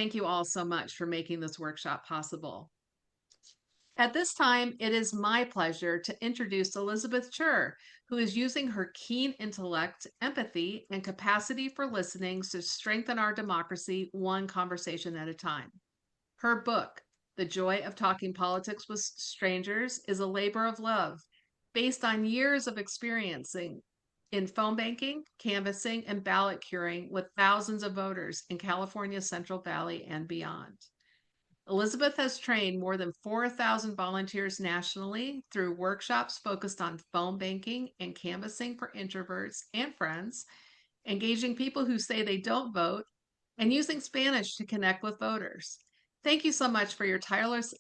Thank you all so much for making this workshop possible. At this time, it is my pleasure to introduce Elizabeth Chur, who is using her keen intellect, empathy, and capacity for listening to strengthen our democracy one conversation at a time. Her book, The Joy of Talking Politics with Strangers, is a labor of love based on years of experiencing in phone banking, canvassing, and ballot curing with thousands of voters in California's Central Valley and beyond. Elizabeth has trained more than 4,000 volunteers nationally through workshops focused on phone banking and canvassing for introverts and friends, engaging people who say they don't vote, and using Spanish to connect with voters. Thank you so much for your tireless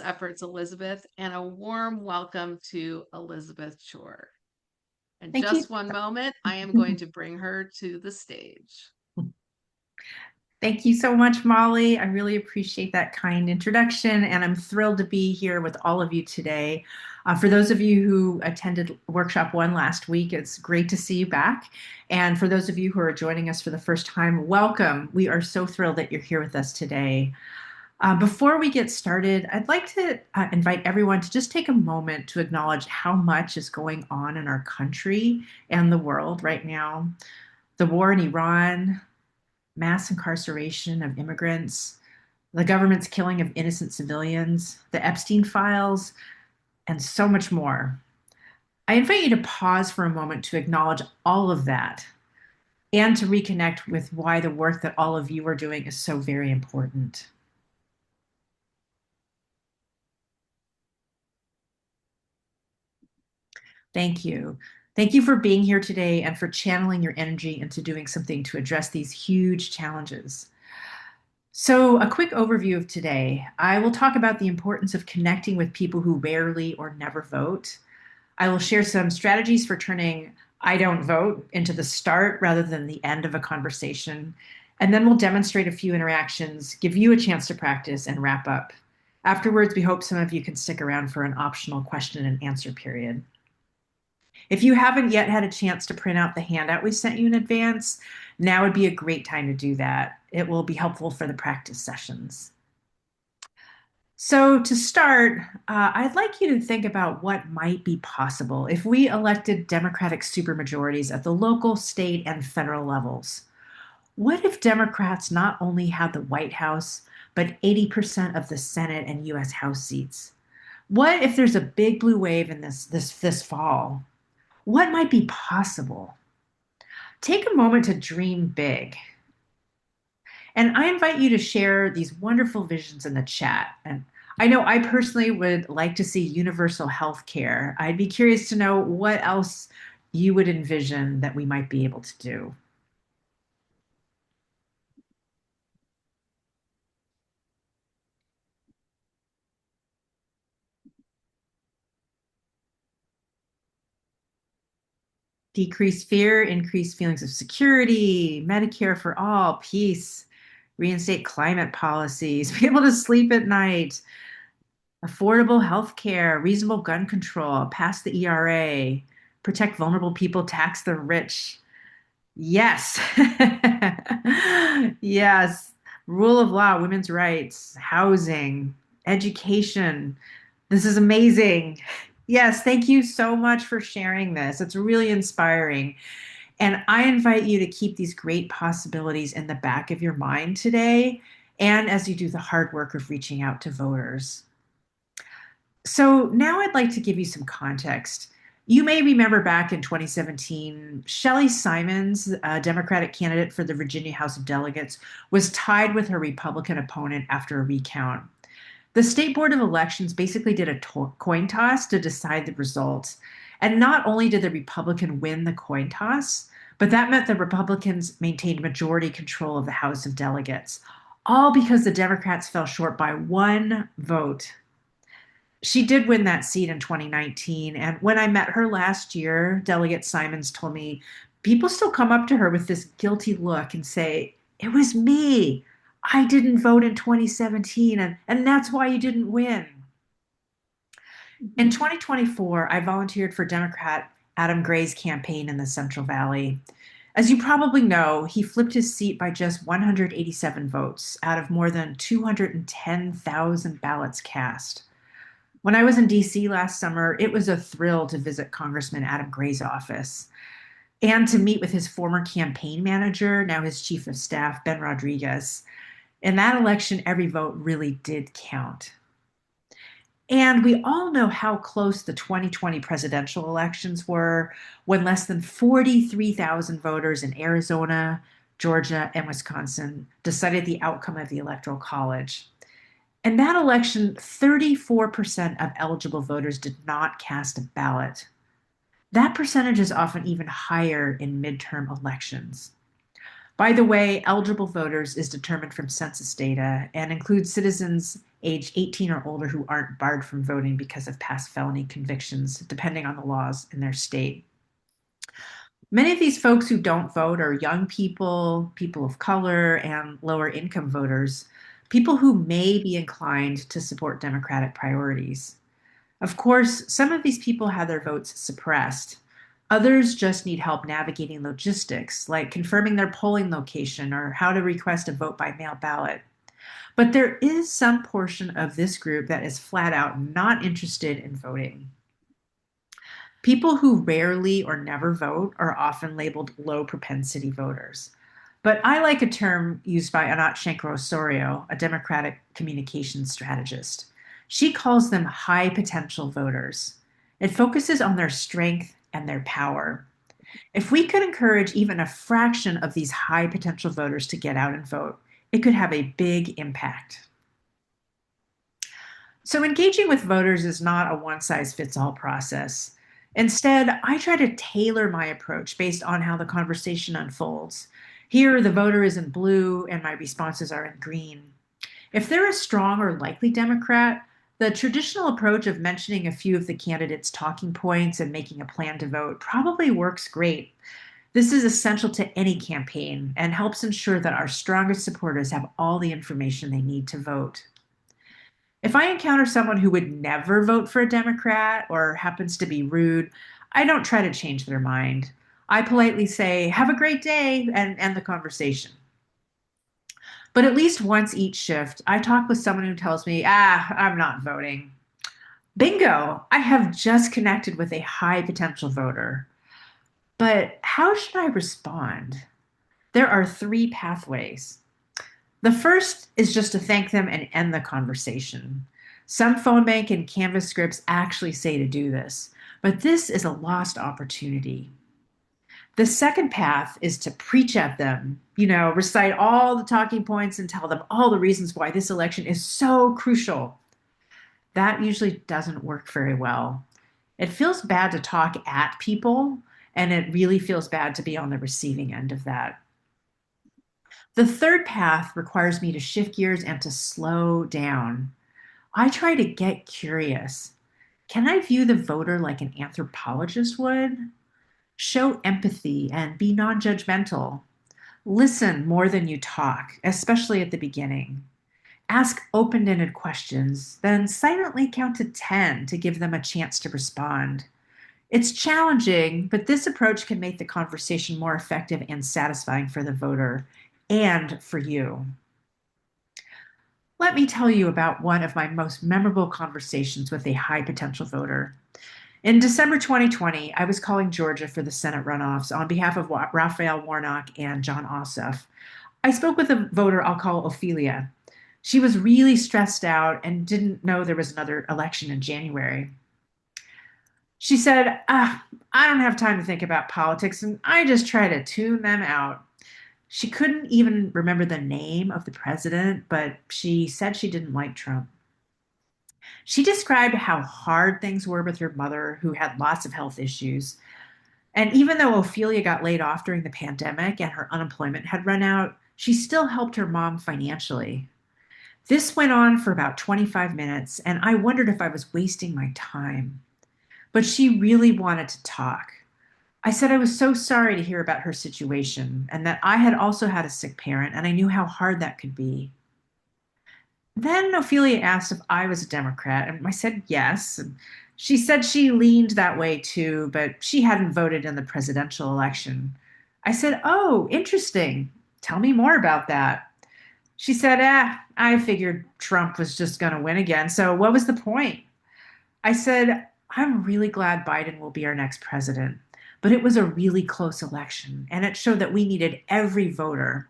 efforts, Elizabeth, and a warm welcome to Elizabeth Chur. In Thank you. just one moment, I am going to bring her to the stage. Thank you so much, Molly. I really appreciate that kind introduction, and I'm thrilled to be here with all of you today. For those of you who attended Workshop 1 last week, it's great to see you back. And for those of you who are joining us for the first time, welcome. We are so thrilled that you're here with us today. Before we get started, I'd like to invite everyone to just take a moment to acknowledge how much is going on in our country and the world right now. The war in Iran, mass incarceration of immigrants, the government's killing of innocent civilians, the Epstein files, and so much more. I invite you to pause for a moment to acknowledge all of that and to reconnect with why the work that all of you are doing is so very important. Thank you. Thank you for being here today and for channeling your energy into doing something to address these huge challenges. So, a quick overview of today. I will talk about the importance of connecting with people who rarely or never vote. I will share some strategies for turning I don't vote into the start rather than the end of a conversation. And then we'll demonstrate a few interactions, give you a chance to practice, and wrap up. Afterwards, we hope some of you can stick around for an optional question and answer period. If you haven't yet had a chance to print out the handout we sent you in advance, now would be a great time to do that. It will be helpful for the practice sessions. So, to start, I'd like you to think about what might be possible if we elected Democratic supermajorities at the local, state, and federal levels. What if Democrats not only had the White House, but 80% of the Senate and US House seats? What if there's a big blue wave in this fall? What might be possible? Take a moment to dream big. And I invite you to share these wonderful visions in the chat. And I know I personally would like to see universal health care. I'd be curious to know what else you would envision that we might be able to do. Decrease fear, increase feelings of security, Medicare for all, peace, reinstate climate policies, be able to sleep at night, affordable health care, reasonable gun control, pass the ERA, protect vulnerable people, tax the rich. Yes. Yes. Rule of law, women's rights, housing, education. This is amazing. Yes, thank you so much for sharing this. It's really inspiring. And I invite you to keep these great possibilities in the back of your mind today and as you do the hard work of reaching out to voters. So now I'd like to give you some context. You may remember back in 2017, Shelley Simons, a Democratic candidate for the Virginia House of Delegates, was tied with her Republican opponent after a recount. The State Board of Elections basically did a coin toss to decide the results. And not only did the Republican win the coin toss, but that meant the Republicans maintained majority control of the House of Delegates, all because the Democrats fell short by one vote. She did win that seat in 2019. And when I met her last year, Delegate Simons told me people still come up to her with this guilty look and say, "It was me. I didn't vote in 2017, and that's why you didn't win." In 2024, I volunteered for Democrat Adam Gray's campaign in the Central Valley. As you probably know, he flipped his seat by just 187 votes out of more than 210,000 ballots cast. When I was in DC last summer, it was a thrill to visit Congressman Adam Gray's office and to meet with his former campaign manager, now his chief of staff, Ben Rodriguez. In that election, every vote really did count. And we all know how close the 2020 presidential elections were when less than 43,000 voters in Arizona, Georgia, and Wisconsin decided the outcome of the Electoral College. In that election, 34% of eligible voters did not cast a ballot. That percentage is often even higher in midterm elections. By the way, eligible voters is determined from census data and includes citizens age 18 or older who aren't barred from voting because of past felony convictions, depending on the laws in their state. Many of these folks who don't vote are young people, people of color, and lower income voters, people who may be inclined to support Democratic priorities. Of course, some of these people had their votes suppressed. Others just need help navigating logistics, like confirming their polling location or how to request a vote by mail ballot. But there is some portion of this group that is flat out not interested in voting. People who rarely or never vote are often labeled low propensity voters. But I like a term used by Anat Shenker Osorio, a Democratic communications strategist. She calls them high potential voters. It focuses on their strength and their power. If we could encourage even a fraction of these high potential voters to get out and vote, it could have a big impact. So, engaging with voters is not a one size fits all process. Instead, I try to tailor my approach based on how the conversation unfolds. Here, the voter is in blue and my responses are in green. If they're a strong or likely Democrat, the traditional approach of mentioning a few of the candidates' talking points and making a plan to vote probably works great. This is essential to any campaign and helps ensure that our strongest supporters have all the information they need to vote. If I encounter someone who would never vote for a Democrat or happens to be rude, I don't try to change their mind. I politely say, "Have a great day," and end the conversation. But at least once each shift, I talk with someone who tells me, I'm not voting. Bingo! I have just connected with a high potential voter. But how should I respond? There are three pathways. The first is just to thank them and end the conversation. Some phone bank and Canvas scripts actually say to do this, but this is a lost opportunity. The second path is to preach at them, recite all the talking points and tell them all the reasons why this election is so crucial. That usually doesn't work very well. It feels bad to talk at people, and it really feels bad to be on the receiving end of that. The third path requires me to shift gears and to slow down. I try to get curious. Can I view the voter like an anthropologist would? Show empathy and be non judgmental. Listen more than you talk, especially at the beginning. Ask open ended questions, then silently count to 10 to give them a chance to respond. It's challenging, but this approach can make the conversation more effective and satisfying for the voter and for you. Let me tell you about one of my most memorable conversations with a high potential voter. In December 2020, I was calling Georgia for the Senate runoffs on behalf of Raphael Warnock and Jon Ossoff. I spoke with a voter I'll call Ophelia. She was really stressed out and didn't know there was another election in January. She said, I don't have time to think about politics, and I just try to tune them out. She couldn't even remember the name of the president, but she said she didn't like Trump. She described how hard things were with her mother, who had lots of health issues. And even though Ophelia got laid off during the pandemic and her unemployment had run out, she still helped her mom financially. This went on for about 25 minutes, and I wondered if I was wasting my time. But she really wanted to talk. I said I was so sorry to hear about her situation and that I had also had a sick parent, and I knew how hard that could be. Then Ophelia asked if I was a Democrat, and I said yes. And she said she leaned that way too, but she hadn't voted in the presidential election. I said, "Oh, interesting. Tell me more about that." She said, I figured Trump was just going to win again. So what was the point? I said, "I'm really glad Biden will be our next president, but it was a really close election, and it showed that we needed every voter."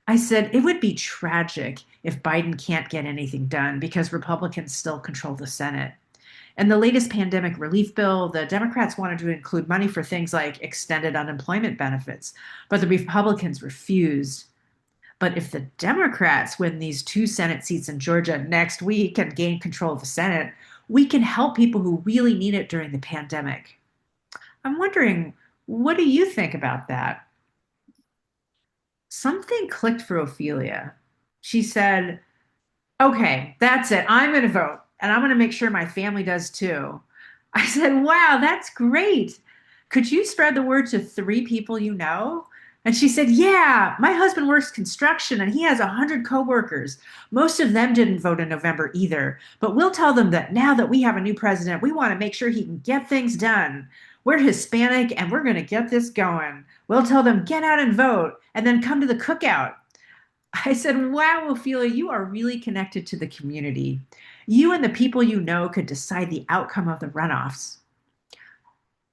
I said, "It would be tragic if Biden can't get anything done because Republicans still control the Senate. In the latest pandemic relief bill, the Democrats wanted to include money for things like extended unemployment benefits, but the Republicans refused. But if the Democrats win these two Senate seats in Georgia next week and gain control of the Senate, we can help people who really need it during the pandemic." I'm wondering, what do you think about that? Something clicked for Ophelia. She said, "Okay, that's it. I'm going to vote, and I'm going to make sure my family does too." I said, "Wow, that's great. Could you spread the word to three people you know?" And she said, "Yeah, my husband works construction and he has 100 coworkers. Most of them didn't vote in November either. But we'll tell them that now that we have a new president, we want to make sure he can get things done. We're Hispanic and we're going to get this going. We'll tell them, get out and vote, and then come to the cookout." I said, "Wow, Ophelia, you are really connected to the community. You and the people you know could decide the outcome of the runoffs."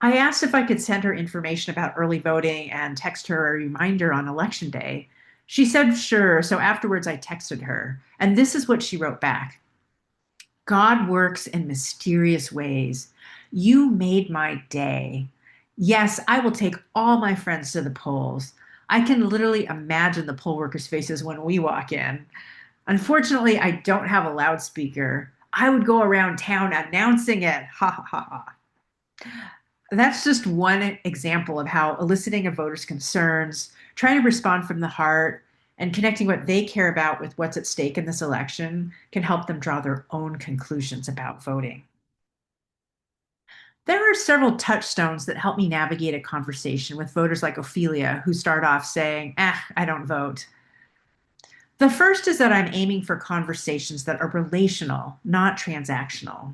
I asked if I could send her information about early voting and text her a reminder on election day. She said sure, so afterwards I texted her, and this is what she wrote back. "God works in mysterious ways. You made my day. Yes, I will take all my friends to the polls. I can literally imagine the poll workers' faces when we walk in. Unfortunately, I don't have a loudspeaker. I would go around town announcing it. Ha ha ha ha." That's just one example of how eliciting a voter's concerns, trying to respond from the heart, and connecting what they care about with what's at stake in this election can help them draw their own conclusions about voting. There are several touchstones that help me navigate a conversation with voters like Ophelia, who start off saying, I don't vote. The first is that I'm aiming for conversations that are relational, not transactional.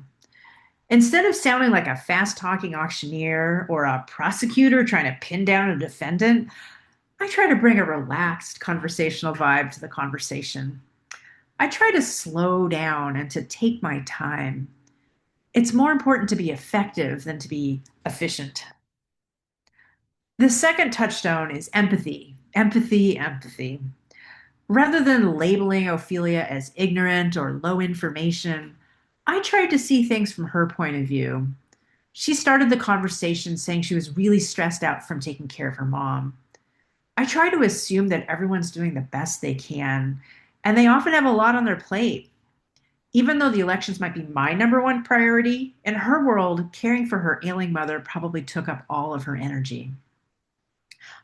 Instead of sounding like a fast talking auctioneer or a prosecutor trying to pin down a defendant, I try to bring a relaxed conversational vibe to the conversation. I try to slow down and to take my time. It's more important to be effective than to be efficient. The second touchstone is empathy. Empathy, empathy. Rather than labeling Ophelia as ignorant or low information, I tried to see things from her point of view. She started the conversation saying she was really stressed out from taking care of her mom. I try to assume that everyone's doing the best they can, and they often have a lot on their plate. Even though the elections might be my number one priority, in her world, caring for her ailing mother probably took up all of her energy.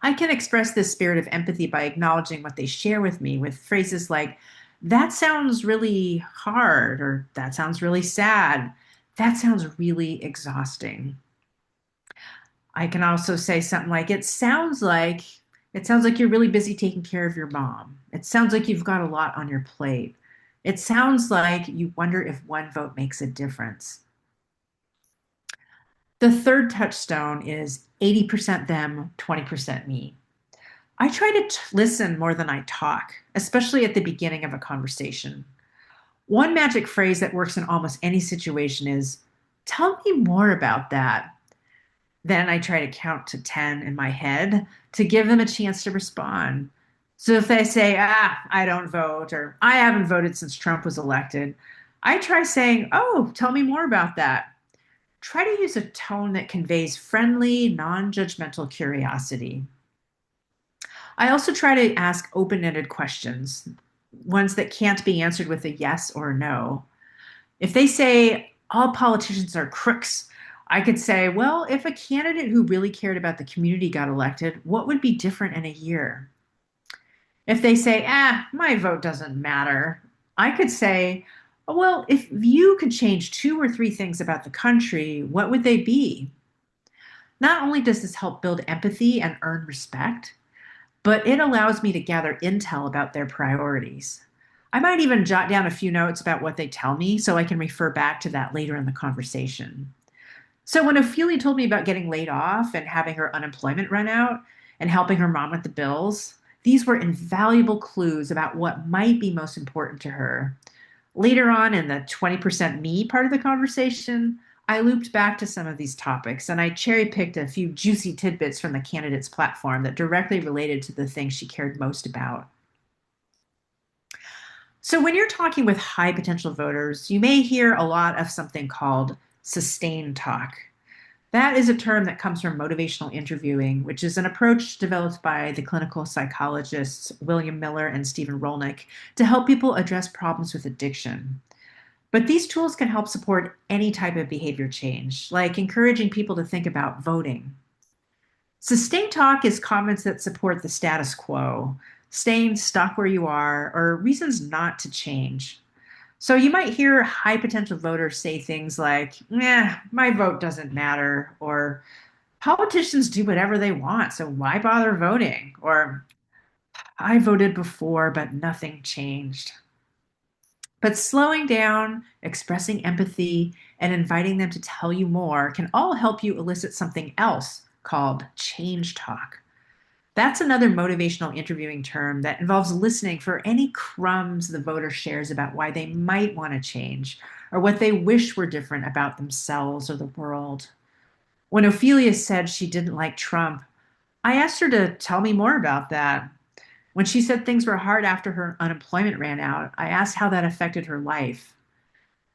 I can express this spirit of empathy by acknowledging what they share with me with phrases like, "That sounds really hard," or "That sounds really sad." "That sounds really exhausting." I can also say something like, it sounds like you're really busy taking care of your mom. It sounds like you've got a lot on your plate. It sounds like you wonder if one vote makes a difference." The third touchstone is 80% them, 20% me. I try to listen more than I talk, especially at the beginning of a conversation. One magic phrase that works in almost any situation is, "Tell me more about that." Then I try to count to 10 in my head to give them a chance to respond. So if they say, I don't vote, or "I haven't voted since Trump was elected," I try saying, "Oh, tell me more about that." Try to use a tone that conveys friendly, non judgmental curiosity. I also try to ask open ended questions, ones that can't be answered with a yes or a no. If they say all politicians are crooks, I could say, well, if a candidate who really cared about the community got elected, what would be different in a year? If they say, my vote doesn't matter, I could say, well, if you could change two or three things about the country, what would they be? Not only does this help build empathy and earn respect, but it allows me to gather intel about their priorities. I might even jot down a few notes about what they tell me so I can refer back to that later in the conversation. So when Ophelia told me about getting laid off and having her unemployment run out, and helping her mom with the bills. These were invaluable clues about what might be most important to her. Later on in the 20% me part of the conversation, I looped back to some of these topics and I cherry picked a few juicy tidbits from the candidate's platform that directly related to the things she cared most about. So, when you're talking with high potential voters, you may hear a lot of something called sustained talk. That is a term that comes from motivational interviewing, which is an approach developed by the clinical psychologists William Miller and Stephen Rolnick to help people address problems with addiction. But these tools can help support any type of behavior change, like encouraging people to think about voting. Sustained talk is comments that support the status quo, staying stuck where you are, or reasons not to change. So you might hear high potential voters say things like, my vote doesn't matter, or politicians do whatever they want, so why bother voting? Or I voted before, but nothing changed. But slowing down, expressing empathy, and inviting them to tell you more can all help you elicit something else called change talk. That's another motivational interviewing term that involves listening for any crumbs the voter shares about why they might want to change or what they wish were different about themselves or the world. When Ophelia said she didn't like Trump, I asked her to tell me more about that. When she said things were hard after her unemployment ran out, I asked how that affected her life.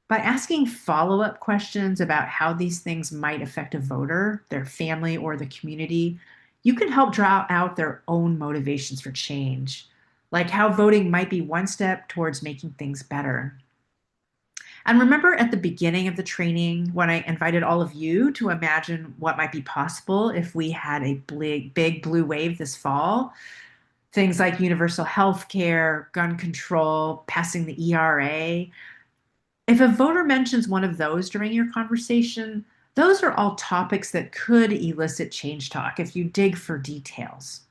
By asking follow up questions about how these things might affect a voter, their family, or the community, you can help draw out their own motivations for change, like how voting might be one step towards making things better. And remember at the beginning of the training when I invited all of you to imagine what might be possible if we had a big blue wave this fall? Things like universal health care, gun control, passing the ERA. If a voter mentions one of those during your conversation, those are all topics that could elicit change talk if you dig for details.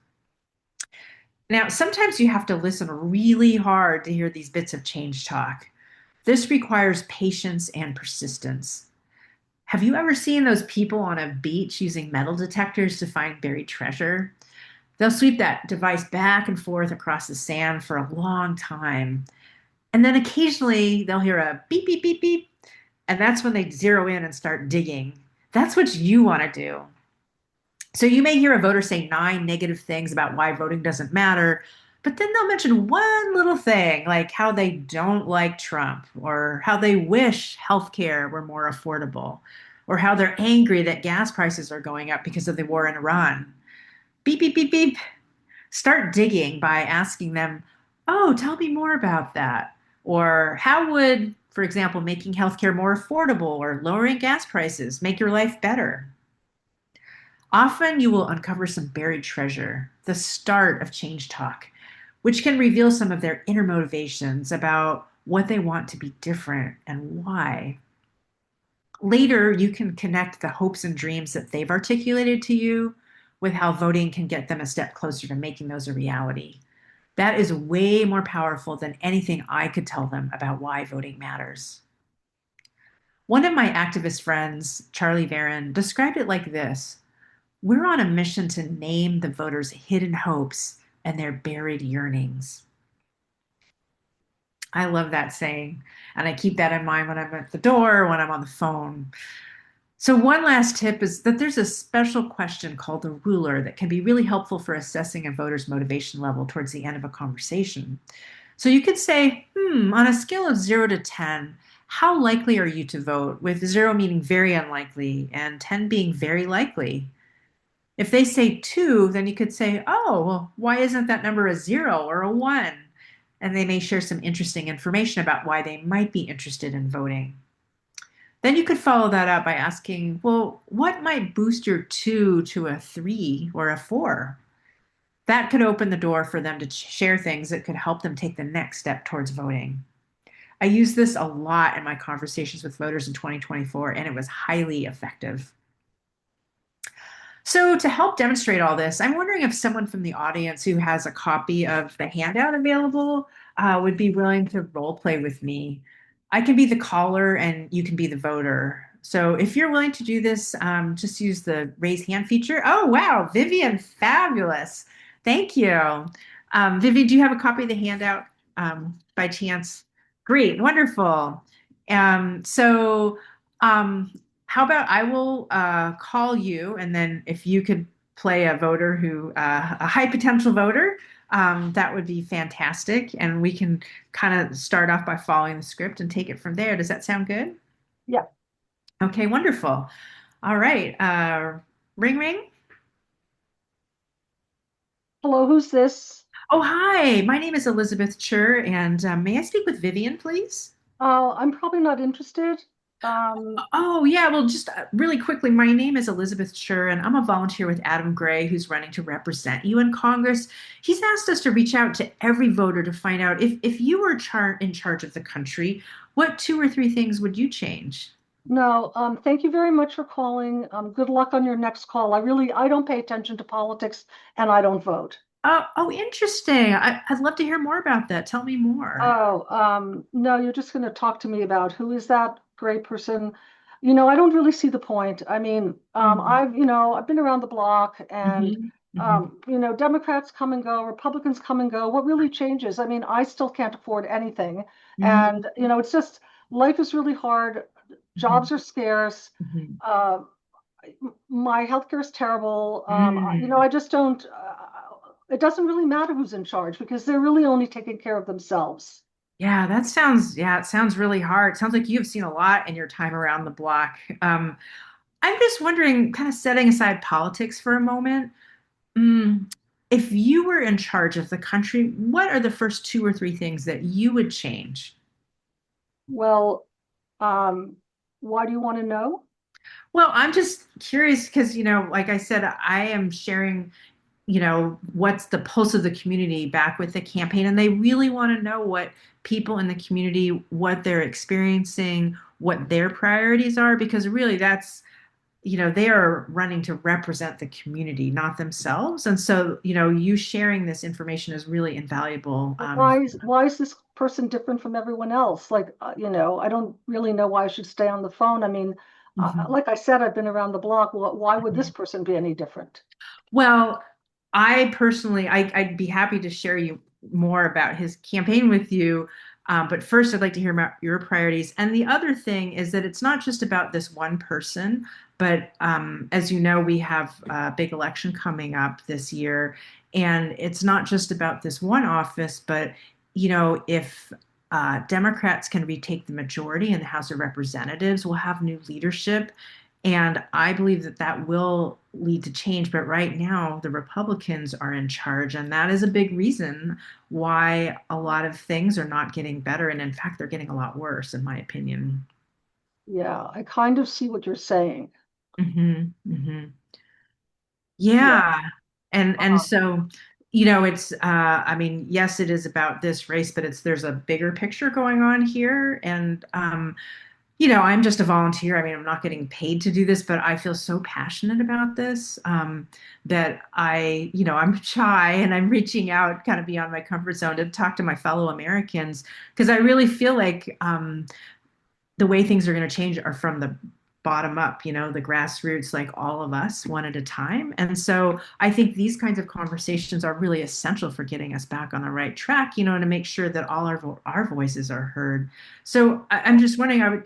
Now, sometimes you have to listen really hard to hear these bits of change talk. This requires patience and persistence. Have you ever seen those people on a beach using metal detectors to find buried treasure? They'll sweep that device back and forth across the sand for a long time. And then occasionally they'll hear a beep, beep, beep, beep. And that's when they zero in and start digging. That's what you want to do. So you may hear a voter say 9 negative things about why voting doesn't matter, but then they'll mention one little thing, like how they don't like Trump, or how they wish healthcare were more affordable, or how they're angry that gas prices are going up because of the war in Iran. Beep, beep, beep, beep. Start digging by asking them, oh, tell me more about that. Or how would, for example, making healthcare more affordable or lowering gas prices make your life better? Often you will uncover some buried treasure, the start of change talk, which can reveal some of their inner motivations about what they want to be different and why. Later, you can connect the hopes and dreams that they've articulated to you with how voting can get them a step closer to making those a reality. That is way more powerful than anything I could tell them about why voting matters. One of my activist friends, Charlie Varon, described it like this: we're on a mission to name the voters' hidden hopes and their buried yearnings. I love that saying, and I keep that in mind when I'm at the door, when I'm on the phone. So, one last tip is that there's a special question called the ruler that can be really helpful for assessing a voter's motivation level towards the end of a conversation. So, you could say, on a scale of 0 to 10, how likely are you to vote? With 0 meaning very unlikely and 10 being very likely. If they say 2, then you could say, oh, well, why isn't that number a 0 or a 1? And they may share some interesting information about why they might be interested in voting. Then you could follow that up by asking, well, what might boost your 2 to a 3 or a 4? That could open the door for them to share things that could help them take the next step towards voting. I used this a lot in my conversations with voters in 2024, and it was highly effective. So, to help demonstrate all this, I'm wondering if someone from the audience who has a copy of the handout available would be willing to role play with me. I can be the caller and you can be the voter. So if you're willing to do this, just use the raise hand feature. Oh, wow, Vivian, fabulous. Thank you. Vivian, do you have a copy of the handout by chance? Great, wonderful. So how about I will call you, and then if you could play a voter a high potential voter, that would be fantastic. And we can kind of start off by following the script and take it from there. Does that sound good? Yeah. Okay, wonderful. All right. Ring ring. Hello, who's this? Oh, hi. My name is Elizabeth Chur, and may I speak with Vivian, please? I'm probably not interested. Um, Oh, yeah. Well, just really quickly, my name is Elizabeth Chur, and I'm a volunteer with Adam Gray, who's running to represent you in Congress. He's asked us to reach out to every voter to find out if you were in charge of the country, what two or three things would you change? no, thank you very much for calling. Good luck on your next call. I don't pay attention to politics and I don't vote. Oh, interesting. I'd love to hear more about that. Tell me more. Oh, no, you're just going to talk to me about who is that great person? I don't really see the point. I mean, Mhm, I've been around the block and, mhm, mhm, Democrats come and go, Republicans come and go. What really changes? I mean, I still can't afford anything. mhm, And, it's just life is really hard. mhm, Jobs are scarce. mhm. Uh, my healthcare is terrible. Mm. I just don't, it doesn't really matter who's in charge because they're really only taking care of themselves. Yeah, it sounds really hard. Sounds like you've seen a lot in your time around the block. I'm just wondering, kind of setting aside politics for a moment, mm, if you were in charge of the country, what are the first two or three things that you would change? Well, um, why do you want to know? Well, I'm just curious because, like I said, I am sharing what's the pulse of the community back with the campaign. And they really want to know what people in the community, what they're experiencing, what their priorities are, because really they are running to represent the community, not themselves. And so, you sharing this information is really invaluable. Why is this person different from everyone else? Like, I don't really know why I should stay on the phone. I mean, Mhm. like I said, I've been around the block. Why would this person be any different? Well, I personally, I'd be happy to share you more about his campaign with you. But first, I'd like to hear about your priorities. And the other thing is that it's not just about this one person, but as you know, we have a big election coming up this year. And it's not just about this one office, but, if Democrats can retake the majority in the House of Representatives, we'll have new leadership. And I believe that that will lead to change. But right now, the Republicans are in charge. And that is a big reason why a lot of things are not getting better. And in fact, they're getting a lot worse, in my opinion. Yeah, I kind of see what you're saying. Hmm, hmm. Yeah. Yeah. And Uh, so, I mean, yes, it is about this race, but there's a bigger picture going on here. And I'm just a volunteer. I mean, I'm not getting paid to do this, but I feel so passionate about this that I'm shy and I'm reaching out kind of beyond my comfort zone to talk to my fellow Americans because I really feel like the way things are going to change are from the bottom up, the grassroots, like all of us, one at a time. And so I think these kinds of conversations are really essential for getting us back on the right track, to make sure that all our voices are heard. So I'm just wondering, I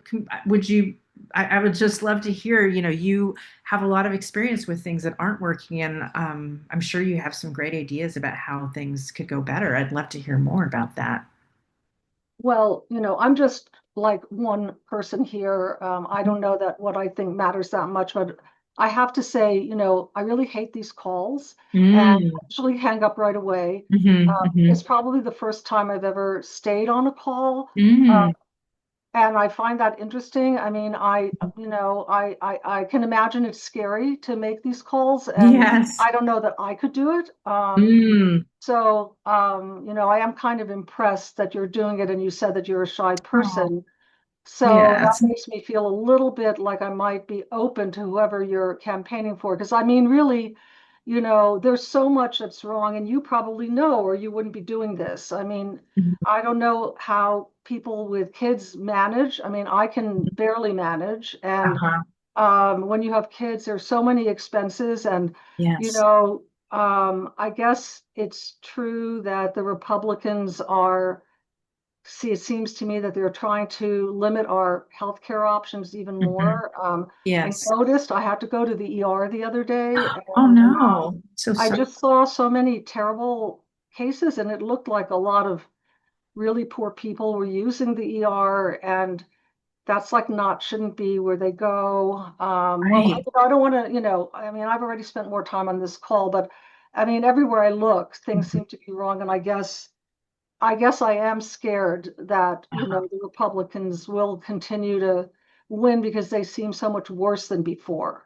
would just love to hear, you have a lot of experience with things that aren't working, and I'm sure you have some great ideas about how things could go better. I'd love to hear more about that. well, I'm just like one person here. I don't know that what I think matters that much, but I have to say, I really hate these calls and I Mm, usually hang up right away. hmm, It's hmm, probably the first time I've ever stayed on a call. Uh, hmm. and I find that interesting. I mean, I can imagine it's scary to make these calls, and Yes. I don't know that I could do it. Mm. I am kind of impressed that you're doing it, and you said that you're a shy Oh, person. So that yes. makes me feel a little bit like I might be open to whoever you're campaigning for. Because I mean, really, there's so much that's wrong, and you probably know, or you wouldn't be doing this. I mean, Mhm. I don't know how people with kids manage. I mean, I can barely manage. And Uh-huh. when you have kids, there's so many expenses. And, you Yes. know, I guess it's true that the Republicans are, see, it seems to me that they're trying to limit our healthcare options even Mhm. more. I Yes. noticed I had to go to the ER the other day, Oh and no. So I sorry. just saw so many terrible cases, and it looked like a lot of really poor people were using the ER, and that's like not shouldn't be where they go. Well, Right. I don't want to, I mean, I've already spent more time on this call, but I mean, everywhere I look, things Mhm. seem to be wrong, and I guess I am scared that, Uh-huh. the Republicans will continue to win because they seem so much worse than before.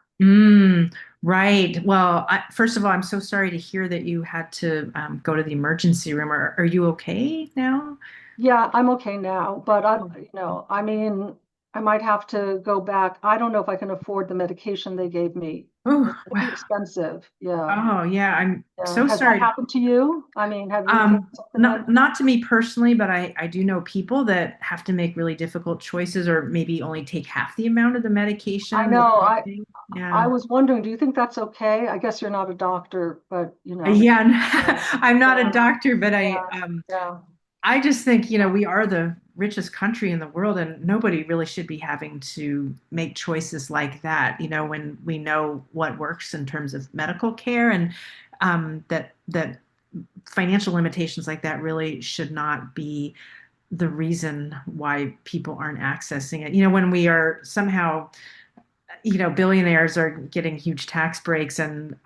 Right. Well, first of all, I'm so sorry to hear that you had to go to the emergency room. Are you okay now? Yeah, I'm okay now, but Oh, I mean, I might have to go back. I don't know if I can afford the medication they gave me. oh, It's pretty wow. expensive. Yeah. Oh, yeah. I'm Yeah. so Has that sorry. happened to you? I mean, have you faced something like that? Not to me personally, but I do know people that have to make really difficult choices or maybe only take half the amount of the I medication that know. they I think. Yeah. I was wondering, do you think that's okay? I guess you're not a doctor, but Yeah, Yeah, I'm not a yeah, doctor, but yeah, yeah. I just think, we are the richest country in the world, and nobody really should be having to make choices like that, when we know what works in terms of medical care, and that financial limitations like that really should not be the reason why people aren't accessing it. When we are somehow, billionaires are getting huge tax breaks, and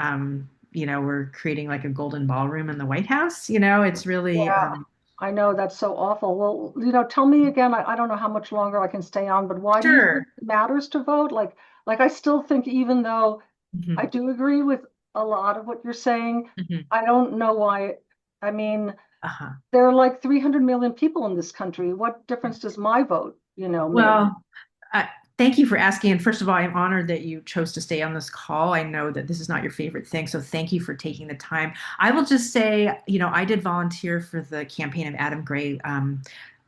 we're creating like a golden ballroom in the White House. It's really Yeah, I know that's so awful. Well, tell me again. I don't know how much longer I can stay on, but why do you think sure. it matters to vote? Like I still think even though I Mhm, do agree with a lot of what you're saying, mhm. I don't know why. I mean, Uh-huh. there are like 300 million people in this country. What difference does my vote, make? Well, uh, thank you for asking. And first of all, I'm honored that you chose to stay on this call. I know that this is not your favorite thing, so thank you for taking the time. I will just say, I did volunteer for the campaign of Adam Gray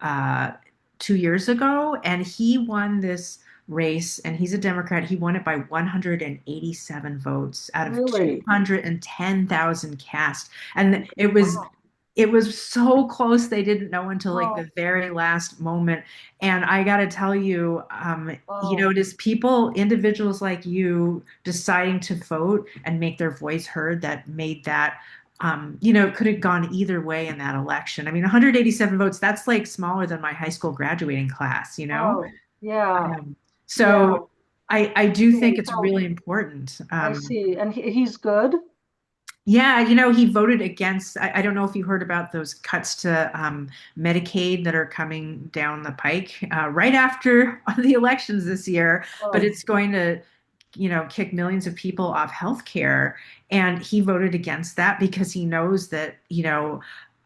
uh, 2 years ago, and he won this race, and he's a Democrat. He won it by 187 votes out of Really? 210,000 cast. And it was Wow. it was so close they didn't know until like Oh, the very last moment. And I got to tell you, oh, it is people, individuals like you deciding to vote and make their voice heard that made that, it could have gone either way in that election. I mean, 187 votes, that's like smaller than my high school graduating class. oh, yeah, Um, yeah. so I do think Okay, it's so really important. I see. And he's good? Yeah, he voted against. I don't know if you heard about those cuts to Medicaid that are coming down the pike right after the elections this year, but Oh, it's going to, kick millions of people off health care. And he voted against that because he knows that,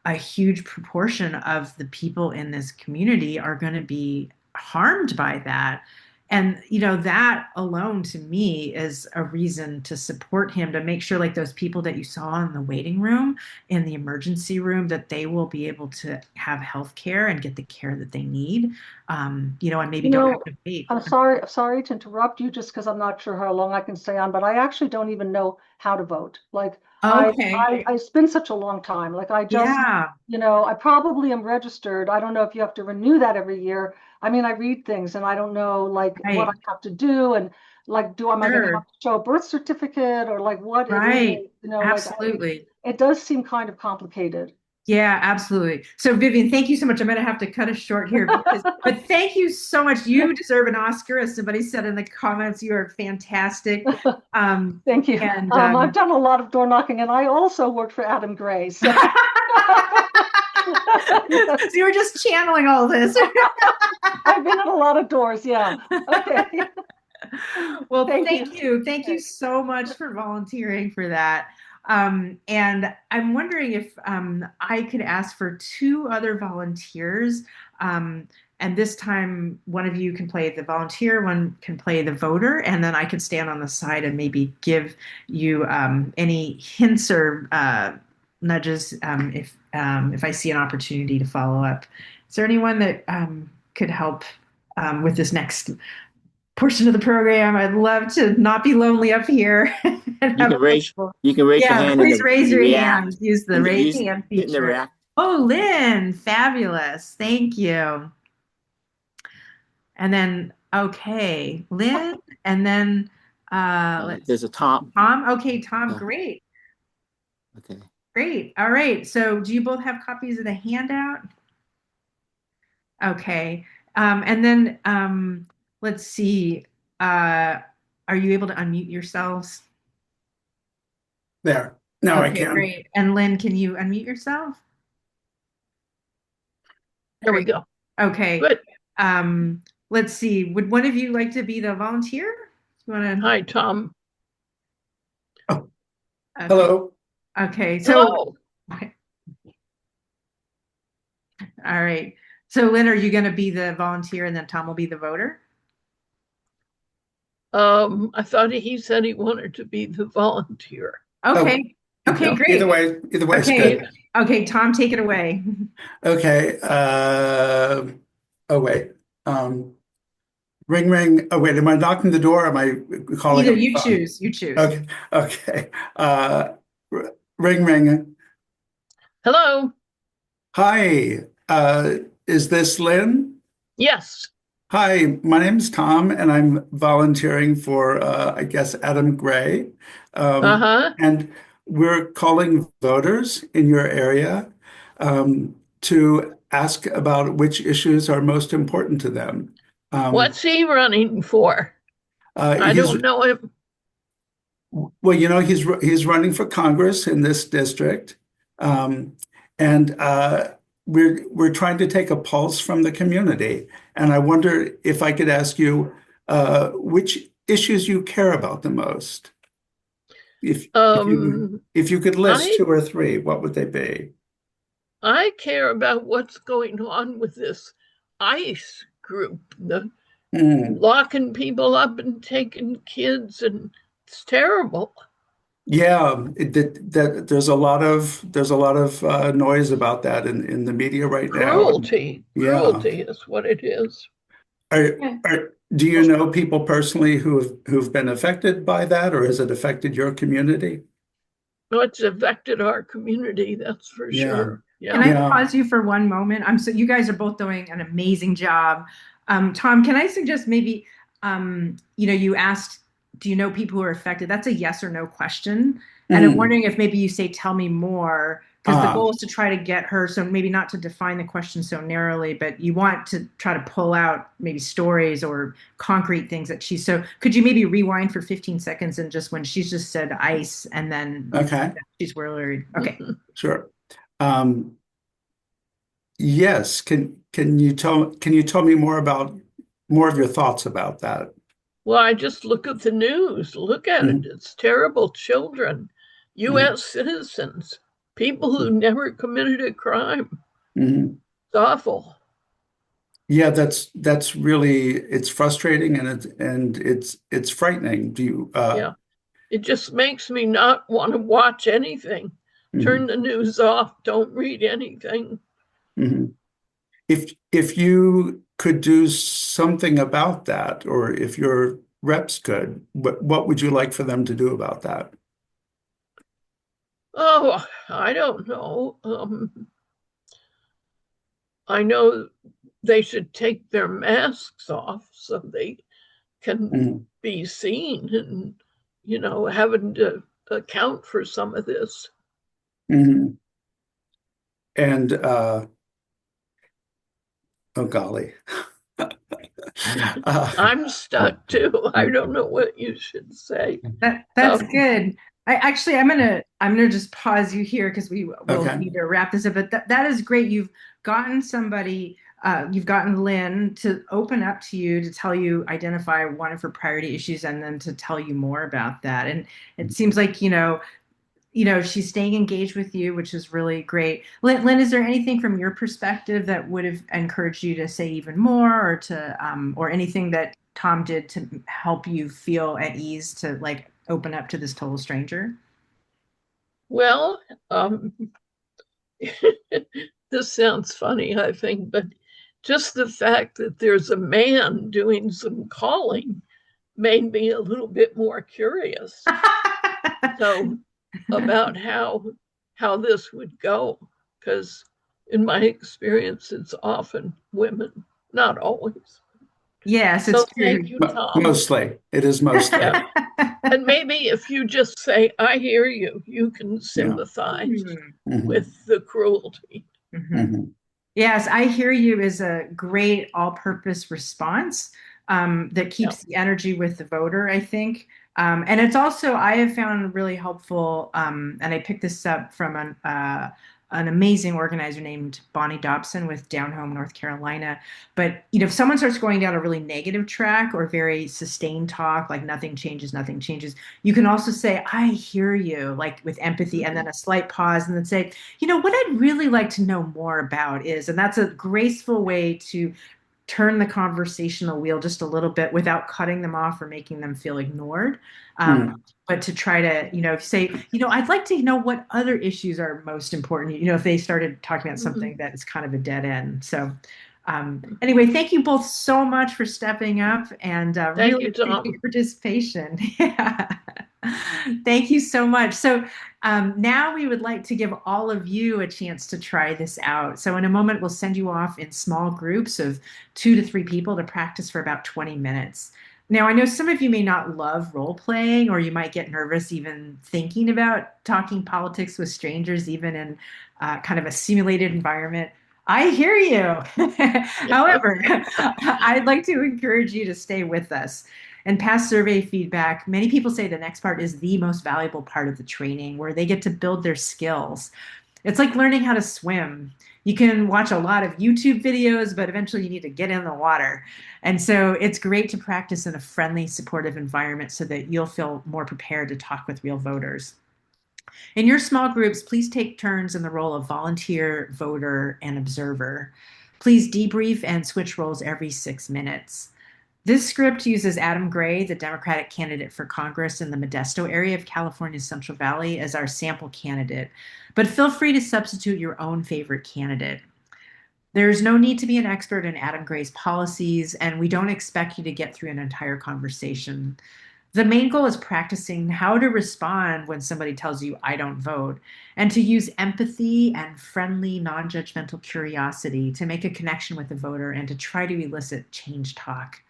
a huge proportion of the people in this community are going to be harmed by that. And, that alone to me is a reason to support him, to make sure like those people that you saw in the waiting room, in the emergency room, that they will be able to have health care and get the care that they need, and maybe you don't have know, to wait. I'm sorry to interrupt you just because I'm not sure how long I can stay on, but I actually don't even know how to vote. Like Okay. it's been such a long time. Like Yeah. I probably am registered. I don't know if you have to renew that every year. I mean, I read things and I don't know like what I Right. have to do and like am I going to have Sure. to show a birth certificate or like what it is, Right. like Absolutely. it does seem kind of complicated. Yeah, absolutely. So Vivian, thank you so much. I'm going to have to cut us short here but thank you so much. You deserve an Oscar, as somebody said in the comments. You are fantastic. Um, Thank you. and I've done a lot of door knocking and I also worked for Adam Gray. So so you were just channeling all this. I've been at a lot of doors. Yeah. Okay. Well, Thank thank you. you. Thank you Okay. so much for volunteering for that. And I'm wondering if I could ask for two other volunteers. Um, and this time, one of you can play the volunteer, one can play the voter, and then I could stand on the side and maybe give you any hints or nudges if I see an opportunity to follow up. Is there anyone that could help with this next portion of the program? I'd love to not be lonely up here and You have can a raise couple. you can raise your Yeah, hand please in raise the your React hand. Use the and raise use hand it in the feature. React. Oh, Lynn, fabulous. Thank you. And then, okay, Lynn, and then let's There's a top. Tom. Okay, Tom, Uh, great. okay. Great. All right. So do you both have copies of the handout? Okay. And then let's see. Uh, are you able to unmute yourselves? There. Now I Okay, can. great. And Lynn, can you unmute yourself? There we Great. go. Okay. Good. Let's see. Would one of you like to be the volunteer? You want to? Hi, Tom. Oh, Okay. hello. Okay. So, Hello. all right. So, Lynn, are you going to be the volunteer and then Tom will be the voter? I thought he said he wanted to be the volunteer. Okay. Okay, No. great. Either way is Okay. good. Okay, Tom, take it away. Okay. Oh wait. Ring ring. Oh wait, am I knocking the door? Or am I calling Either on the you phone? choose. You choose. Okay. Okay. Ring ring. Hello. Hi. Is this Lynn? Yes. Hi, my name's Tom, and I'm volunteering for, I guess, Adam Gray. Uh-huh. And we're calling voters in your area to ask about which issues are most important to them. What's he running for? I He's don't know him. well, he's running for Congress in this district, and we're trying to take a pulse from the community. And I wonder if I could ask you which issues you care about the most. If you could list I two or three, what would they be? I care about what's going on with this ICE group, the Mm, locking people up and taking kids, and it's terrible. yeah, there's a lot of noise about that in the media right now. Cruelty. Yeah. Cruelty is what it is. Do you know people personally who've been affected by that, or has it affected your community? No, it's affected our community, that's for Yeah. sure. Can Yeah. I pause you for one moment? You guys are both doing an amazing job. Tom, can I suggest maybe, you asked, do you know people who are affected? That's a yes or no question. And I'm wondering if maybe you say, tell me more, because the goal is to try to get her, so maybe not to define the question so narrowly, but you want to try to pull out maybe stories or concrete things that so could you maybe rewind for 15 seconds and just when she's just said ice and then Okay, she's worried. Okay. sure. Yes, can you tell me more of your thoughts about that? Well, I just look at the news. Look at it. It's terrible. Children, US citizens, people who never committed a crime. Mhm. It's awful. Yeah, that's really it's frustrating and it's frightening. Do you Yeah. It just makes me not want to watch anything. mhm, Turn the news off. Don't read anything. mhm. If you could do something about that, or if your reps could, what would you like for them to do about that? Oh, I don't know. I know they should take their masks off so they can Mhm, be seen and, having to account for some of this. mhm. And oh golly. I'm stuck too. I don't know what you should say. That's good. I'm gonna just pause you here because we will Okay. need to wrap this up. But that is great. Gotten somebody, you've gotten Lynn to open up to you to tell you identify one of her priority issues and then to tell you more about that. And it seems like she's staying engaged with you, which is really great. Lynn, is there anything from your perspective that would have encouraged you to say even more, or anything that Tom did to help you feel at ease to like open up to this total stranger? Well, um, this sounds funny, I think, but just the fact that there's a man doing some calling made me a little bit more curious. So about how this would go, because in my experience, it's often women, not always. Yes, it's So true. thank you, Tom. Mostly, it is mostly. Yeah. And maybe if you just say, I hear you, you can Yeah. sympathize Mhm. with the cruelty. Mhm. Mhm. Yes, I hear you is a great all-purpose response that Yeah. keeps the energy with the voter, I think. And it's also, I have found really helpful, and I picked this up from an amazing organizer named Bonnie Dobson with Down Home, North Carolina. But, if someone starts going down a really negative track or very sustained talk, like nothing changes, you can also say, I hear you, like with empathy, and then a slight pause, and then say, what I'd really like to know more about is, and that's a graceful way to turn the conversational wheel just a little bit without cutting them off or making them feel ignored. Mm. But to try to, say, I'd like to know what other issues are most important, if they started talking about Mhm. something that is kind of a dead end. So, anyway, thank you both so much for stepping up and Thank really you, appreciate your Tom. participation. Yeah. Thank you so much. So now we would like to give all of you a chance to try this out. So in a moment, we'll send you off in small groups of 2 to 3 people to practice for about 20 minutes. Now, I know some of you may not love role playing, or you might get nervous even thinking about talking politics with strangers, even in kind of a simulated environment. I hear you. However, I'd like to encourage you to stay with us. And past survey feedback, many people say the next part is the most valuable part of the training where they get to build their skills. It's like learning how to swim. You can watch a lot of YouTube videos, but eventually you need to get in the water. And so it's great to practice in a friendly, supportive environment so that you'll feel more prepared to talk with real voters. In your small groups, please take turns in the role of volunteer, voter, and observer. Please debrief and switch roles every 6 minutes. This script uses Adam Gray, the Democratic candidate for Congress in the Modesto area of California's Central Valley, as our sample candidate, but feel free to substitute your own favorite candidate. There's no need to be an expert in Adam Gray's policies, and we don't expect you to get through an entire conversation. The main goal is practicing how to respond when somebody tells you, I don't vote, and to use empathy and friendly, non judgmental curiosity to make a connection with the voter and to try to elicit change talk.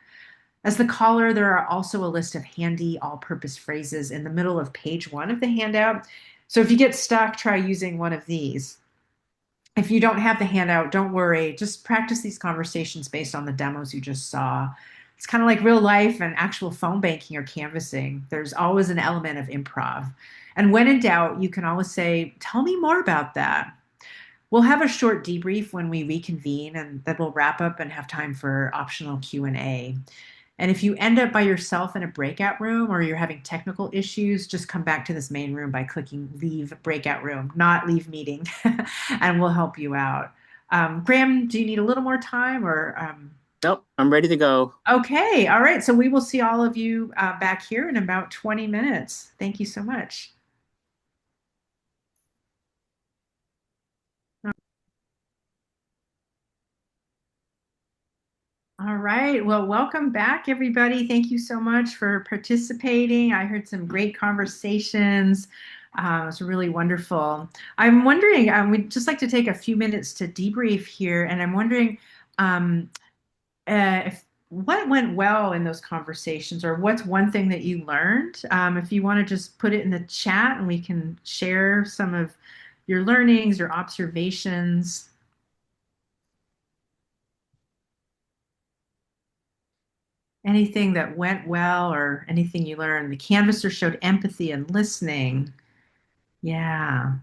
As the caller, there are also a list of handy all purpose phrases in the middle of page 1 of the handout. So if you get stuck, try using one of these. If you don't have the handout, don't worry. Just practice these conversations based on the demos you just saw. It's kind of like real life and actual phone banking or canvassing. There's always an element of improv. And when in doubt, you can always say, tell me more about that. We'll have a short debrief when we reconvene, and then we'll wrap up and have time for optional Q&A. And if you end up by yourself in a breakout room or you're having technical issues, just come back to this main room by clicking leave breakout room, not leave meeting, and we'll help you out. Graham, do you need a little more time or? Nope, I'm ready to go. Okay, all right. So we will see all of you back here in about 20 minutes. Thank you so much. All right. Well, welcome back, everybody. Thank you so much for participating. I heard some great conversations. It was really wonderful. I'm wondering, we'd just like to take a few minutes to debrief here, and I'm wondering um, if what went well in those conversations, or what's one thing that you learned. If you want to just put it in the chat, and we can share some of your learnings, your observations. Anything that went well or anything you learned. The canvasser showed empathy and listening. Yeah.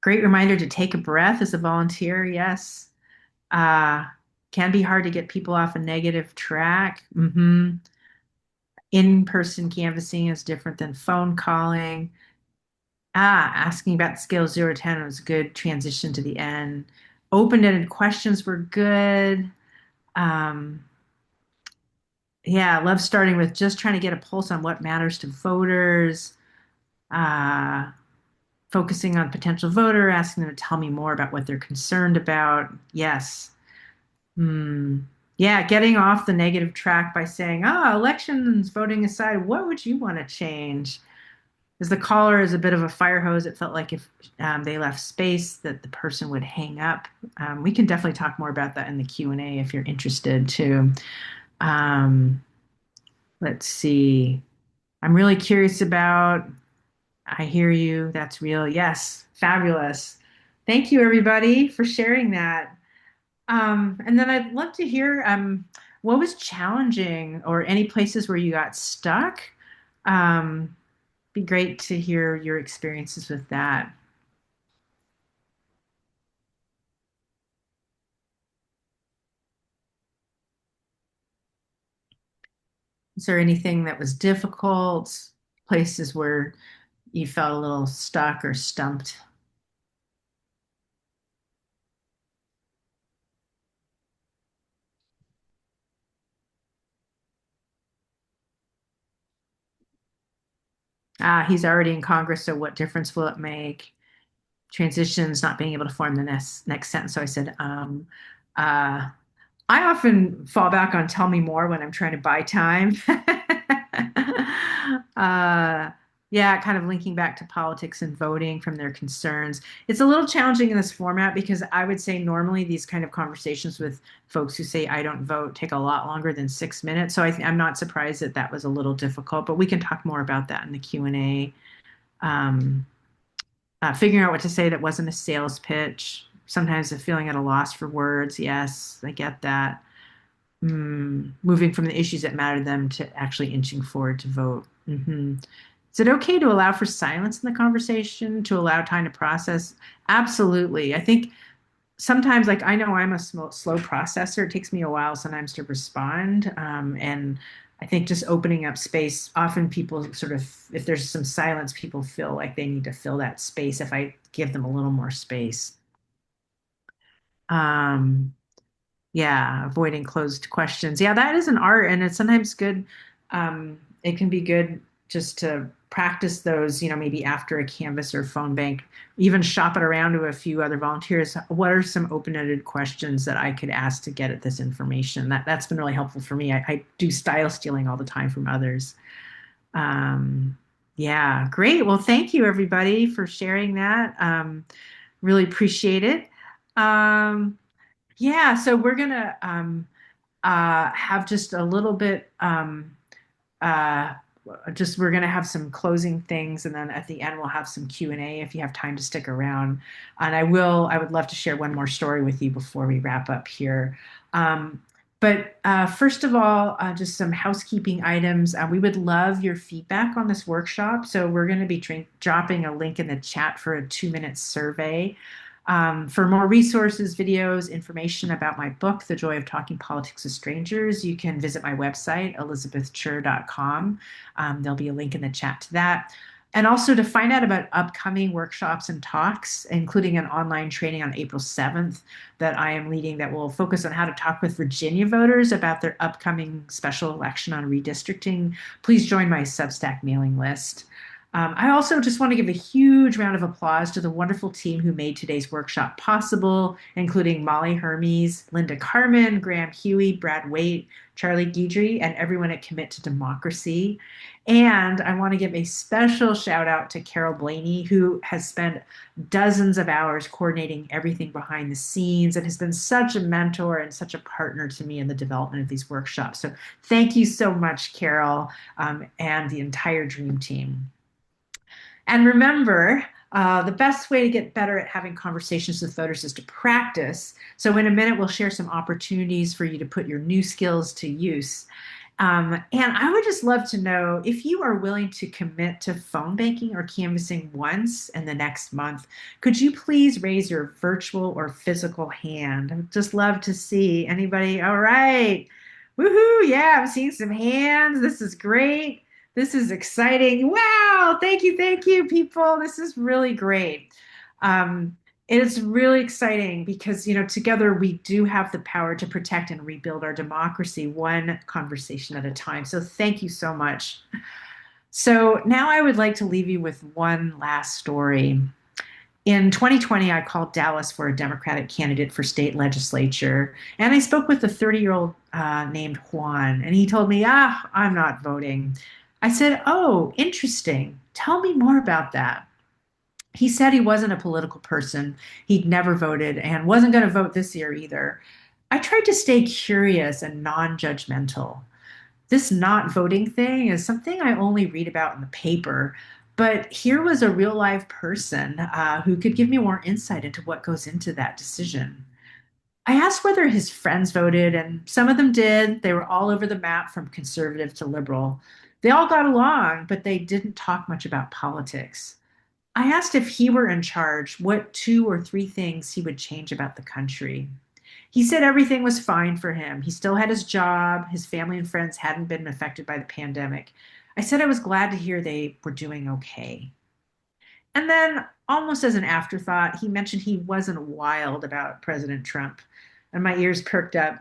Great reminder to take a breath as a volunteer. Yes. Uh, can be hard to get people off a negative track. In-person canvassing is different than phone calling. Asking about scale 0 to 10 was a good transition to the end. Open-ended questions were good. Um, Yeah, I love starting with just trying to get a pulse on what matters to voters, uh, focusing on potential voter, asking them to tell me more about what they're concerned about. Yes. Hmm. Yeah, getting off the negative track by saying, elections, voting aside, what would you want to change? As the caller is a bit of a fire hose, it felt like if they left space that the person would hang up. We can definitely talk more about that in the Q&A if you're interested too. Um, let's see. I'm really curious about, I hear you. That's real. Yes. Fabulous. Thank you, everybody, for sharing that. And then I'd love to hear what was challenging or any places where you got stuck. Um, be great to hear your experiences with that. Is there anything that was difficult? Places where you felt a little stuck or stumped? He's already in Congress, so what difference will it make? Transitions, not being able to form the next sentence. So I said, uh, I often fall back on tell me more when I'm trying to buy time. uh, yeah, kind of linking back to politics and voting from their concerns. It's a little challenging in this format because I would say normally these kind of conversations with folks who say I don't vote take a lot longer than 6 minutes. So I'm not surprised that that was a little difficult, but we can talk more about that in the Q&A. Um, Figuring out what to say that wasn't a sales pitch. Sometimes the feeling at a loss for words. Yes, I get that. Moving from the issues that matter to them to actually inching forward to vote. Is it okay to allow for silence in the conversation, to allow time to process? Absolutely. I think sometimes, like, I know I'm a slow processor. It takes me a while sometimes to respond. And I think just opening up space, often people sort of, if there's some silence, people feel like they need to fill that space if I give them a little more space. Um, yeah, avoiding closed questions. Yeah, that is an art, and it's sometimes good. It can be good just to practice those, maybe after a Canvas or phone bank, even shop it around to a few other volunteers. What are some open-ended questions that I could ask to get at this information? That's been really helpful for me. I do style stealing all the time from others. Um, yeah, great. Well, thank you everybody for sharing that. Really appreciate it. Um, yeah, so we're gonna have just a little bit. Uh, just we're gonna have some closing things, and then at the end we'll have some Q&A if you have time to stick around. And I would love to share one more story with you before we wrap up here. Um, but first of all, just some housekeeping items. We would love your feedback on this workshop. So we're going to be dropping a link in the chat for a 2-minute survey. For more resources, videos, information about my book, The Joy of Talking Politics with Strangers, you can visit my website, elizabethcher.com. There'll be a link in the chat to that. And also to find out about upcoming workshops and talks, including an online training on April 7th that I am leading that will focus on how to talk with Virginia voters about their upcoming special election on redistricting, please join my Substack mailing list. I also just want to give a huge round of applause to the wonderful team who made today's workshop possible, including Molly Hermes, Linda Carmen, Graham Huey, Brad Waite, Charlie Guidry, and everyone at Commit to Democracy. And I want to give a special shout out to Carol Blaney, who has spent dozens of hours coordinating everything behind the scenes and has been such a mentor and such a partner to me in the development of these workshops. So thank you so much, Carol, and the entire Dream Team. And remember, the best way to get better at having conversations with voters is to practice. So in a minute, we'll share some opportunities for you to put your new skills to use. And I would just love to know if you are willing to commit to phone banking or canvassing once in the next month, could you please raise your virtual or physical hand? I'd just love to see anybody. All right. Woohoo. Yeah, I'm seeing some hands. This is great. This is exciting. Wow. Thank you, people. This is really great. Um, It is really exciting because, together we do have the power to protect and rebuild our democracy one conversation at a time. So thank you so much. So now I would like to leave you with one last story. In 2020, I called Dallas for a Democratic candidate for state legislature, and I spoke with a 30-year-old named Juan, and he told me, I'm not voting. I said, oh, interesting. Tell me more about that. He said he wasn't a political person. He'd never voted and wasn't going to vote this year either. I tried to stay curious and non judgmental. This not voting thing is something I only read about in the paper, but here was a real live person who could give me more insight into what goes into that decision. I asked whether his friends voted, and some of them did. They were all over the map from conservative to liberal. They all got along, but they didn't talk much about politics. I asked if he were in charge, what 2 or 3 things he would change about the country. He said everything was fine for him. He still had his job, his family and friends hadn't been affected by the pandemic. I said I was glad to hear they were doing okay. And then, almost as an afterthought, he mentioned he wasn't wild about President Trump. And my ears perked up.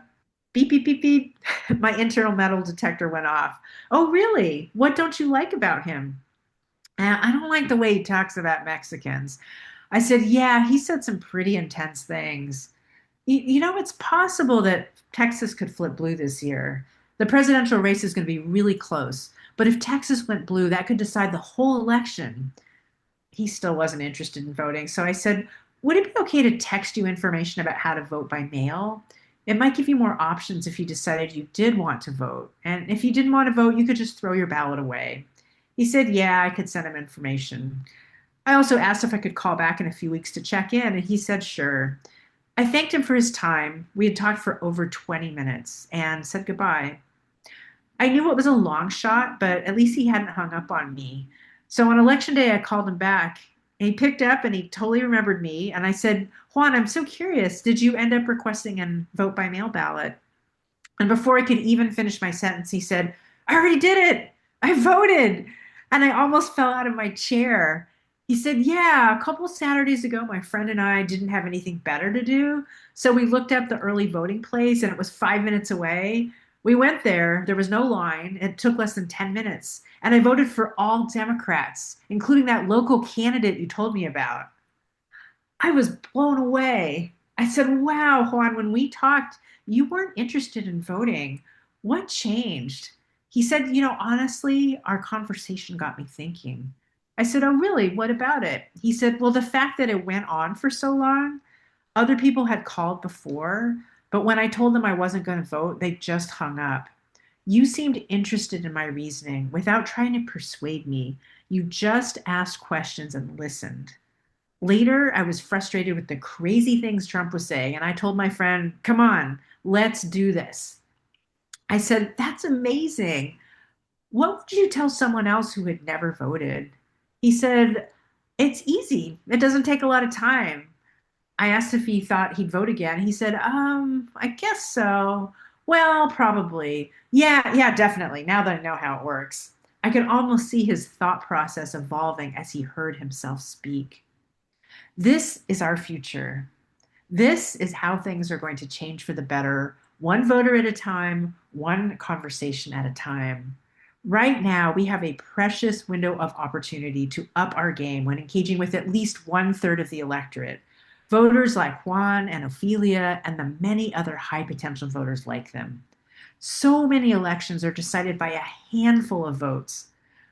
Beep, beep, beep, beep. My internal metal detector went off. Oh, really? What don't you like about him? I don't like the way he talks about Mexicans. I said, yeah, he said some pretty intense things. It's possible that Texas could flip blue this year. The presidential race is going to be really close. But if Texas went blue, that could decide the whole election. He still wasn't interested in voting. So I said, would it be okay to text you information about how to vote by mail? It might give you more options if you decided you did want to vote. And if you didn't want to vote, you could just throw your ballot away. He said, yeah, I could send him information. I also asked if I could call back in a few weeks to check in, and he said, sure. I thanked him for his time. We had talked for over 20 minutes and said goodbye. I knew it was a long shot, but at least he hadn't hung up on me. So on election day, I called him back. And he picked up and he totally remembered me. And I said, Juan, I'm so curious. Did you end up requesting a vote by mail ballot? And before I could even finish my sentence, he said, I already did it. I voted. And I almost fell out of my chair. He said, yeah, a couple Saturdays ago, my friend and I didn't have anything better to do. So we looked up the early voting place and it was 5 minutes away. We went there. There was no line. It took less than 10 minutes. And I voted for all Democrats, including that local candidate you told me about. I was blown away. I said, wow, Juan, when we talked, you weren't interested in voting. What changed? He said, honestly, our conversation got me thinking. I said, oh, really? What about it? He said, well, the fact that it went on for so long, other people had called before, but when I told them I wasn't going to vote, they just hung up. You seemed interested in my reasoning without trying to persuade me. You just asked questions and listened. Later, I was frustrated with the crazy things Trump was saying, and I told my friend, come on, let's do this. I said, that's amazing. What would you tell someone else who had never voted? He said, it's easy. It doesn't take a lot of time. I asked if he thought he'd vote again. He said, I guess so. Well, probably. Yeah, definitely. Now that I know how it works. I could almost see his thought process evolving as he heard himself speak. This is our future. This is how things are going to change for the better, one voter at a time, one conversation at a time. Right now, we have a precious window of opportunity to up our game when engaging with at least 1/3 of the electorate. Voters like Juan and Ophelia and the many other high potential voters like them. So many elections are decided by a handful of votes.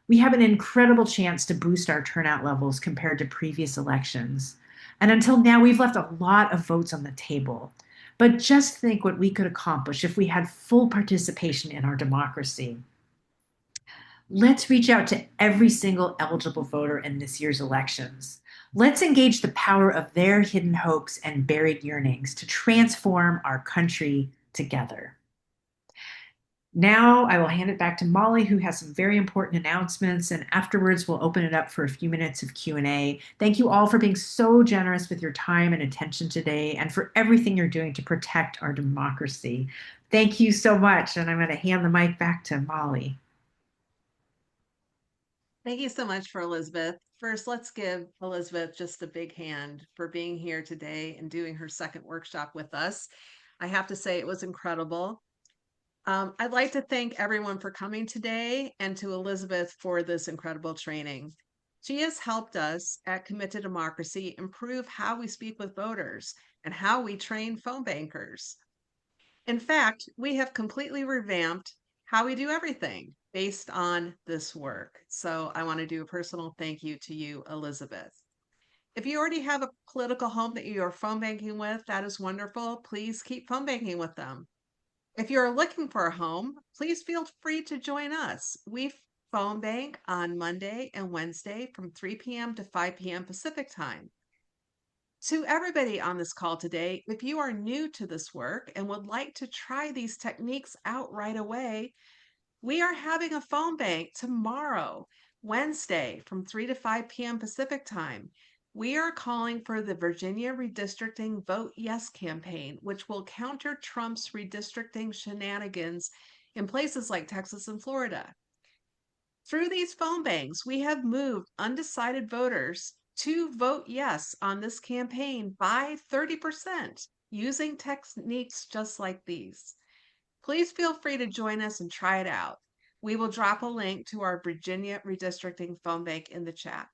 We have an incredible chance to boost our turnout levels compared to previous elections. And until now, we've left a lot of votes on the table. But just think what we could accomplish if we had full participation in our democracy. Let's reach out to every single eligible voter in this year's elections. Let's engage the power of their hidden hopes and buried yearnings to transform our country together. Now I will hand it back to Molly, who has some very important announcements, and afterwards we'll open it up for a few minutes of Q&A. Thank you all for being so generous with your time and attention today, and for everything you're doing to protect our democracy. Thank you so much, and I'm going to hand the mic back to Molly. Thank you so much for Elizabeth. First, let's give Elizabeth just a big hand for being here today and doing her second workshop with us. I have to say it was incredible. I'd like to thank everyone for coming today and to Elizabeth for this incredible training. She has helped us at Commit to Democracy improve how we speak with voters and how we train phone bankers. In fact, we have completely revamped how we do everything based on this work. So I want to do a personal thank you to you, Elizabeth. If you already have a political home that you are phone banking with, that is wonderful. Please keep phone banking with them. If you're looking for a home, please feel free to join us. We phone bank on Monday and Wednesday from 3 p.m. to 5 p.m. Pacific time. To everybody on this call today, if you are new to this work and would like to try these techniques out right away, we are having a phone bank tomorrow, Wednesday, from 3 to 5 p.m. Pacific time. We are calling for the Virginia Redistricting Vote Yes campaign, which will counter Trump's redistricting shenanigans in places like Texas and Florida. Through these phone banks, we have moved undecided voters to vote yes on this campaign by 30% using techniques just like these. Please feel free to join us and try it out. We will drop a link to our Virginia Redistricting phone bank in the chat.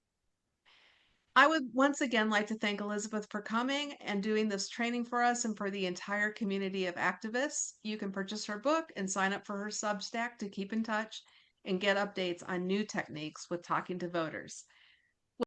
I would once again like to thank Elizabeth for coming and doing this training for us and for the entire community of activists. You can purchase her book and sign up for her Substack to keep in touch and get updates on new techniques with talking to voters.